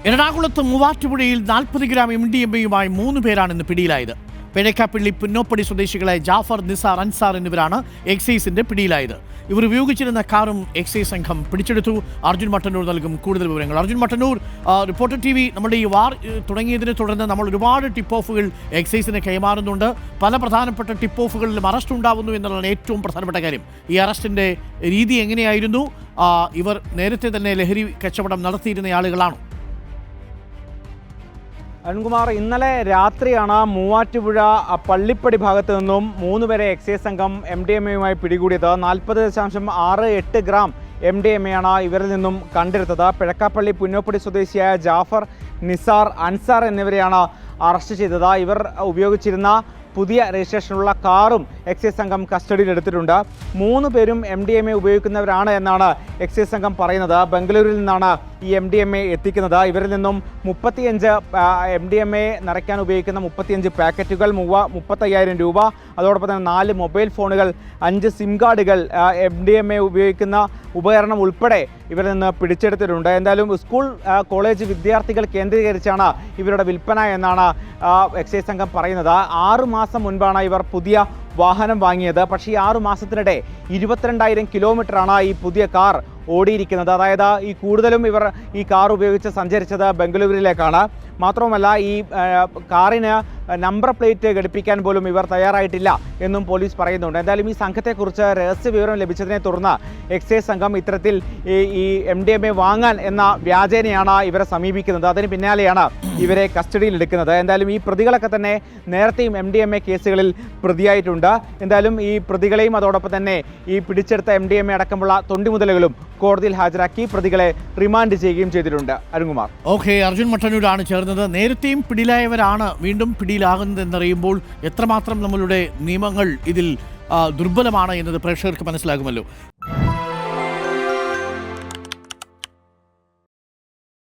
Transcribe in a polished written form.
എറണാകുളത്ത് മൂവാറ്റുപുഴയിൽ 40 ഗ്രാം MDMA-യുമായി 3 പേരാണ് ഇന്ന് പിടിയിലായത്. പെഴക്കാപ്പള്ളി പുന്നോപ്പടി സ്വദേശികളായ ജാഫർ, നിസാർ, അൻസാർ എന്നിവരാണ് എക്സൈസിന്റെ പിടിയിലായത്. ഇവർ ഉപയോഗിച്ചിരുന്ന കാറും എക്സൈസ് സംഘം പിടിച്ചെടുത്തു. അർജുൻ മട്ടന്നൂർ നൽകും കൂടുതൽ വിവരങ്ങൾ. അർജുൻ മട്ടന്നൂർ, റിപ്പോർട്ടർ TV നമ്മുടെ ഈ വാർ തുടങ്ങിയതിനെ തുടർന്ന് നമ്മൾ ഒരുപാട് ടിപ്പ് ഓഫുകൾ എക്സൈസിന് കൈമാറുന്നുണ്ട്. പല പ്രധാനപ്പെട്ട ടിപ്പ് ഓഫുകളിലും അറസ്റ്റ് ഉണ്ടാവുന്നു എന്നുള്ളതാണ് ഏറ്റവും പ്രധാനപ്പെട്ട കാര്യം. ഈ അറസ്റ്റിന്റെ രീതി എങ്ങനെയായിരുന്നു? ഇവർ നേരത്തെ തന്നെ ലഹരി കച്ചവടം നടത്തിയിരുന്ന ആളുകളാണോ? അരുൺകുമാർ, ഇന്നലെ രാത്രിയാണ് മൂവാറ്റുപുഴ പള്ളിപ്പടി ഭാഗത്തു നിന്നും 3 പേരെ എക്സൈസ് സംഘം MDMA-യുമായി പിടികൂടിയത്. 40.68 ഗ്രാം MDMA-യാണ് ഇവരിൽ നിന്നും കണ്ടെടുത്തത്. പെഴക്കാപ്പള്ളി പുന്നോപ്പടി സ്വദേശിയായ ജാഫർ, നിസാർ, അൻസാർ എന്നിവരെയാണ് അറസ്റ്റ് ചെയ്തത്. ഇവർ ഉപയോഗിച്ചിരുന്ന പുതിയ രജിസ്ട്രേഷനുള്ള കാറും എക്സൈസ് സംഘം കസ്റ്റഡിയിലെടുത്തിട്ടുണ്ട്. 3 പേരും MDMA ഉപയോഗിക്കുന്നവരാണ് എന്നാണ് എക്സൈസ് സംഘം പറയുന്നത്. ബംഗളൂരിൽ നിന്നാണ് ഈ MDMA എത്തിക്കുന്നത്. ഇവരിൽ നിന്നും 35 MDMA നിറയ്ക്കാൻ ഉപയോഗിക്കുന്ന 35 പാക്കറ്റുകൾ, 35,000 രൂപ, അതോടൊപ്പം തന്നെ 4 മൊബൈൽ ഫോണുകൾ, 5 സിം കാർഡുകൾ, MDMA ഉപയോഗിക്കുന്ന ഉപകരണം ഉൾപ്പെടെ ഇവരിൽ നിന്ന് പിടിച്ചെടുത്തിട്ടുണ്ട്. എന്തായാലും സ്കൂൾ കോളേജ് വിദ്യാർത്ഥികൾ കേന്ദ്രീകരിച്ചാണ് ഇവരുടെ വിൽപ്പന എന്നാണ് എക്സൈസ് സംഘം പറയുന്നത്. 6 മാസം മുൻപാണ് ഇവർ പുതിയ വാഹനം വാങ്ങിയത്. പക്ഷേ ഈ 6 മാസത്തിനിടെ 22,000 കിലോമീറ്ററാണ് ഈ പുതിയ കാർ ഓടിയിരിക്കുന്നത്. അതായത് ഈ കൂടുതലും ഇവർ ഈ കാർ ഉപയോഗിച്ച് സഞ്ചരിച്ചത് ബംഗളൂരുവിലേക്കാണ്. മാത്രവുമല്ല, ഈ കാറിന് നമ്പർ പ്ലേറ്റ് ഘടിപ്പിക്കാൻ പോലും ഇവർ തയ്യാറായിട്ടില്ല എന്നും പോലീസ് പറയുന്നുണ്ട്. എന്തായാലും ഈ സംഘത്തെക്കുറിച്ച് രഹസ്യ വിവരം ലഭിച്ചതിനെ തുടർന്ന് എക്സൈസ് സംഘം ഇത്തരത്തിൽ ഈ MDMA വാങ്ങാൻ എന്ന വ്യാജേനയാണ് ഇവരെ സമീപിക്കുന്നത്. അതിന് പിന്നാലെയാണ് ഇവരെ കസ്റ്റഡിയിലെടുക്കുന്നത്. എന്തായാലും ഈ പ്രതികളൊക്കെ തന്നെ നേരത്തെയും MDMA കേസുകളിൽ പ്രതിയായിട്ടുണ്ട്. എന്തായാലും ഈ പ്രതികളെയും അതോടൊപ്പം തന്നെ ഈ പിടിച്ചെടുത്ത MDMA അടക്കമുള്ള തൊണ്ടിമുതലുകളും കോടതിയിൽ ഹാജരാക്കി പ്രതികളെ റിമാൻഡ് ചെയ്യുകയും ചെയ്തിട്ടുണ്ട്. അരുൺകുമാർ. ഓക്കെ, അർജുൻ മട്ടന്നൂരാണ് ചേർന്നത്. നേരത്തെയും പിടിയിലായവരാണ് വീണ്ടും പിടിയിലാകുന്നത് എന്നറിയുമ്പോൾ എത്രമാത്രം നമ്മളുടെ നിയമങ്ങൾ ഇതിൽ ദുർബലമാണ് എന്നത് പ്രേക്ഷകർക്ക് മനസ്സിലാകുമല്ലോ.